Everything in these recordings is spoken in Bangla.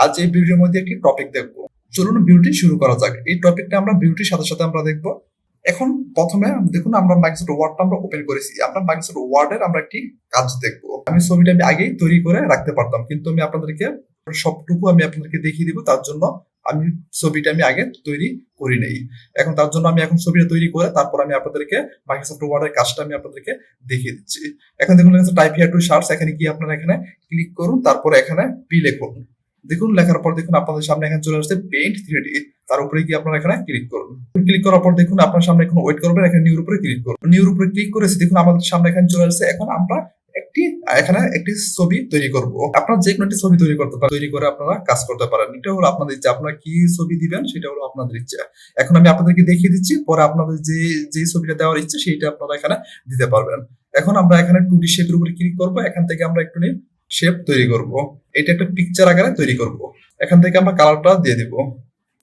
আজ এই ভিডিওর মধ্যে একটি টপিক দেখবো। চলুন ভিডিওটি শুরু করা যাক। এই টপিকটা আমরা ভিডিওটির সাথে সাথে আমরা দেখবো। এখন প্রথমে দেখুন আমরা মাইক্রোসফট ওয়ার্ডটা আমরা ওপেন করেছি। আমরা মাইক্রোসফট ওয়ার্ডের আমরা একটি কাজ দেখবো। আমি ছবিটা আগেই তৈরি করে রাখতে পারতাম, কিন্তু আমি আপনাদেরকে সবটুকু আমি আপনাদেরকে দেখিয়ে দিব। তার জন্য আমি ছবিটা আগে তৈরি করি নেই। এখন তার জন্য আমি এখন ছবিটা তৈরি করে তারপর আমি আপনাদেরকে মাইক্রোসফট ওয়ার্ডের কাজটা আমি আপনাদেরকে দেখিয়ে দিচ্ছি। এখন দেখুন টাইপ হিয়ার টু সার্চ, এখানে গিয়ে আপনারা এখানে ক্লিক করুন, তারপরে এখানে পি লিখুন। দেখুন লেখার পর দেখুন আপনাদের সামনে এখানে চলে আসছে পেইন্ট 3D। তার উপরে গিয়ে আপনারা এখানে ক্লিক করুন। ক্লিক করার পর দেখুন আপনার সামনে এখন ওয়েট করবেন, এখানে নিউর উপরে ক্লিক করুন। নিউর উপরে ক্লিক করেছি, দেখুন আমাদের সামনে এখানে চলে আসছে। এখন আমরা একটি ছবি তৈরি করব। আপনারা যে কোনো একটি ছবি তৈরি করতে পারেন, তৈরি করে আপনারা কাজ করতে পারেন। এটা হলো আপনাদের ইচ্ছা, আপনারা কি ছবি দিবেন সেটা হলো আপনাদের ইচ্ছা। এখন আমি আপনাদেরকে দেখিয়ে দিচ্ছি, পরে আপনাদের যে ছবিটা দেওয়ার ইচ্ছে সেইটা আপনারা এখানে দিতে পারবেন। এখন আমরা এখানে 2D শেপের উপরে ক্লিক করব। এখান থেকে আমরা একটু শেপ তৈরি করব। এটা একটা পিকচার আকারে তৈরি করব। এখান থেকে আমরা কালারটা দিয়ে দিব।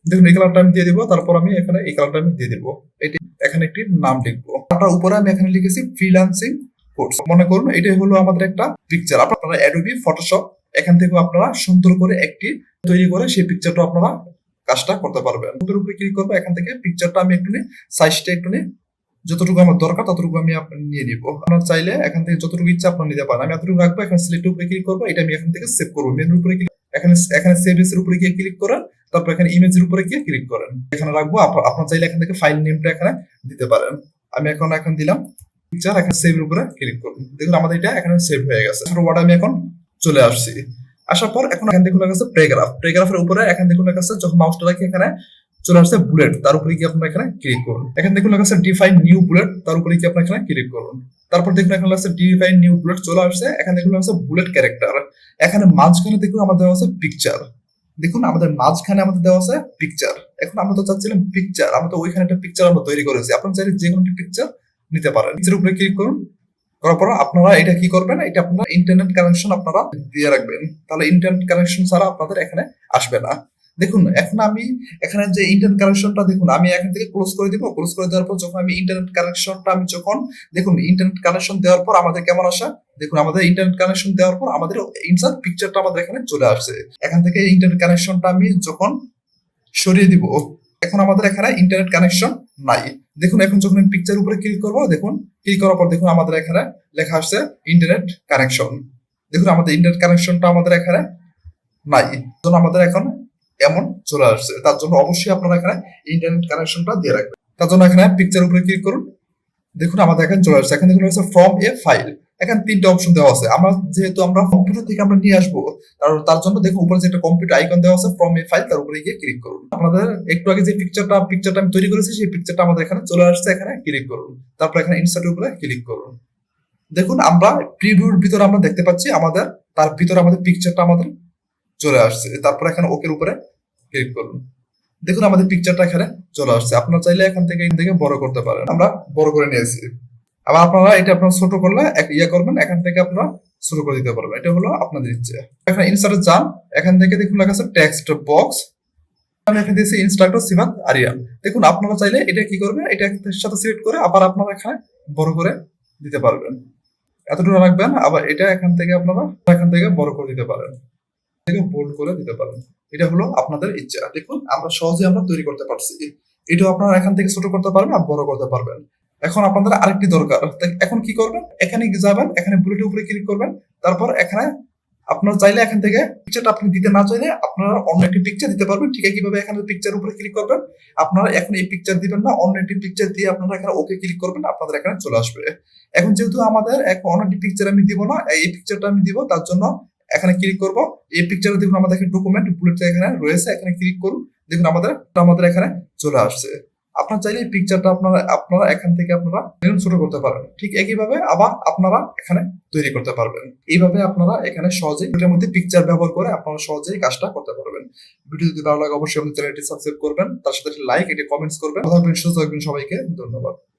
দেখুন এই কালারটা আমি দিয়ে দিব, তারপর আমি এখানে এই কালারটা আমি দিয়ে দিব। এটি এখানে একটি নাম লিখবো। তার উপরে আমি এখানে লিখেছি ফ্রিল্যান্সিং কোর্স। মনে করুন এটাই হলো আমাদের একটা পিকচার। আপনারা অ্যাডোবি ফটোশপ এখান থেকে আপনারা সুন্দর করে একটি তৈরি করে সেই পিকচারটা আপনারা কাজটা করতে পারবেন। উপরে ক্লিক করবো। এখান থেকে পিকচারটা আমি একটু সাইজটা একটু যতটুকু আমার দরকার ততটুকু আমি নিয়ে নিব। আপনারা চাইলে এখান থেকে যতটুকু ইচ্ছা আপনারা নিতে পারেন। আমি এতটুকু রাখবো। এখানে সিলেক্ট উপরে ক্লিক করবো। এটা আমি এখান থেকে সেভ করবো। মেনুর উপরে এখানে সেভ এর উপরে গিয়ে ক্লিক করেন, তারপর এখানে ইমেজের উপরে গিয়ে ক্লিক করেন। এখানে রাখবো। আপনারা চাইলে এখান থেকে ফাইল নেমটা এখানে দিতে পারেন। আমি এখন দিলাম পিকচার। এখন সেভ এর উপরে ক্লিক করুন। দেখুন আমাদের এটা এখানে সেভ হয়ে গেছে। ওয়ার্ড আমি এখন চলে আসছি। আসার পর এখন এখান থেকে লেখা আছে প্যারাগ্রাফ। প্যারাগ্রাফের উপরে এখান থেকে লেখা আছে, যখন মাউসটা রাখি এখানে চলে আসছে বুলেট। তার উপরে গিয়ে আপনারা এখানে ক্লিক করুন। এখান থেকে লেখা আছে ডিফাইন নিউ বুলেট। তার উপরে গিয়ে আপনারা এখানে ক্লিক করুন। তারপর দেখুন এখানে লেখা আছে ডিফাইন নিউ বুলেট চলে আসছে। এখানে দেখুন লেখা আছে বুলেট ক্যারেক্টার। এখানে মাঝখানে দেখুন আমাদের দেওয়া আছে পিকচার। দেখুন আমাদের মাঝখানে আমাদের দেওয়া আছে পিকচার। এখন আমরা তো চাচ্ছিলাম পিকচার, আমরা তো ওইখানে একটা পিকচার আমরা তৈরি করেছি। আপনারা চাইলে যে কোনো একটা পিকচার নিতে পারেন। পিকচারের উপরে ক্লিক করুন। করার পর আপনারা এটা কি করবেন, এটা আপনারা ইন্টারনেট কানেকশন আপনারা দিয়ে রাখবেন। তাহলে ইন্টারনেট কানেকশন ছাড়া আপনাদের এখানে আসবে না। দেখুন এখন আমি এখানে যে ইন্টারনেট কানেকশনটা দেখুন আমি এখান থেকে ক্লোজ করে দিব। ক্লোজ করে দেওয়ার পর যখন আমি ইন্টারনেট কানেকশনটা দেখুন ইন্টারনেট কানেকশন দেওয়ার পর আমাদের কেমন আসে, দেখুন আমাদের ইন্টারনেট কানেকশন দেওয়ার পর আমাদের ইনসার্ট পিকচারটা আমাদের এখানে চলে আসছে। এখান থেকে ইন্টারনেট কানেকশনটা আমি যখন সরিয়ে দিব, এখন আমাদের এখানে ইন্টারনেট কানেকশন নাই। দেখুন এখন যখন আমি পিকচার উপরে ক্লিক করবো, দেখুন ক্লিক করার পর দেখুন আমাদের এখানে লেখা আসছে ইন্টারনেট কানেকশন। দেখুন আমাদের ইন্টারনেট কানেকশনটা আমাদের এখানে নাই, আমাদের এখন এমন চলে আসছে। তার জন্য অবশ্যই আপনারা এখানে ইন্টারনেট কানেকশনটা দিয়ে রাখবেন। তার জন্য এখানে পিকচার উপরে ক্লিক করুন। দেখুন আমাদের এখানে চলে আসছে। এখানে দেখুন ফ্রম এ ফাইল। এখানে 3টা অপশন দেওয়া আছে। আমরা যেহেতু আমরা কম্পিউটার থেকে আমরা নিয়ে আসবো, তার জন্য দেখুন উপরে যে একটা কম্পিউটার আইকন দেওয়া আছে ফ্রম এ ফাইল, তার উপরে গিয়ে ক্লিক করুন। আপনাদের একটু আগে যে পিকচারটা আমি তৈরি করেছি সেই পিকচারটা আমাদের এখানে চলে আসছে। এখানে ক্লিক করুন, তারপর এখানে ইনসার্টের উপরে ক্লিক করুন। দেখুন আমরা প্রিভিউর ভিতরে আমরা দেখতে পাচ্ছি আমাদের তার ভিতরে আমাদের পিকচারটা আমাদের চলে আসছে। তারপর এখানে ওকের উপরে ক্লিক করুন। দেখুন আমাদের পিকচারটা এখানে চলে আসছে। আপনারা চাইলে এখান থেকে বড় করতে পারেন। আমরা বড় করে নিয়েছি। আবার আপনারা এটা আপনারা ছোট করলে করবেন, এখান থেকে আপনারা ছোট করে দিতে পারবেন। এটা হলো আপনাদের ইচ্ছে। এখানে ইনসার্টে যান। এখান থেকে দেখুন লেখা আছে টেক্সট বক্স। আমি এখানে দিয়েছি ইনস্ট্রাক্টর সিফাত আরিয়ান। দেখুন আপনারা চাইলে এটা কি করবেন, এটা সাথে সিলেক্ট করে আবার আপনারা এখানে বড় করে দিতে পারবেন। এতটুকু রাখবেন। আবার এটা এখান থেকে বড় করে দিতে পারেন, বোল্ড করে দিতে পারেন। এটা হলো আপনাদের ইচ্ছা। দেখুন আমরা সহজে আমরা তৈরি করতে পারছি। এটাও আপনারা এখান থেকে ছোট করতে পারবেন আর বড় করতে পারবেন। এখন আপনাদের আরেকটি দরকার। এখন কি করবেন, এখানে যাবেন, এখানে বুলেটের উপরে ক্লিক করবেন। তারপর এখানে আপনারা চাইলে এখান থেকে পিকচারটা আপনি দিতে না চাইলে আপনারা অন্য একটি পিকচার দিতে পারবেন। ঠিক আছে, কিভাবে এখানে পিকচার উপরে ক্লিক করবেন, আপনারা এখন এই পিকচার দিবেন না, অন্য একটি পিকচার দিয়ে আপনারা এখানে ওকে ক্লিক করবেন, আপনাদের এখানে চলে আসবে। এখন যেহেতু আমাদের অন্য একটি পিকচার আমি দিব না, এই পিকচারটা আমি দিব, তার জন্য এখানে ক্লিক করব। এই পিকচারে দেখুন আমাদের এখানে ডকুমেন্ট বুলেটটা এখানে রয়েছে, এখানে ক্লিক করুন। দেখুন আমাদের এখানে চলে আসছে। আপনারা চাইলে এই পিকচারটা আপনারা এখান থেকে আপনারা ছোট করতে পারেন। ঠিক একইভাবে আবার আপনারা এখানে তৈরি করতে পারবেন। এইভাবে আপনারা এখানে সহজেই এটার মধ্যে পিকচার ব্যবহার করে আপনারা সহজেই কাজটা করতে পারবেন। ভিডিও যদি ভালো লাগে অবশ্যই আমাদের চ্যানেলটি সাবস্ক্রাইব করবেন, তার সাথে লাইক, এটা কমেন্টস করবেন। সুস্থ থাকবেন, সবাইকে ধন্যবাদ।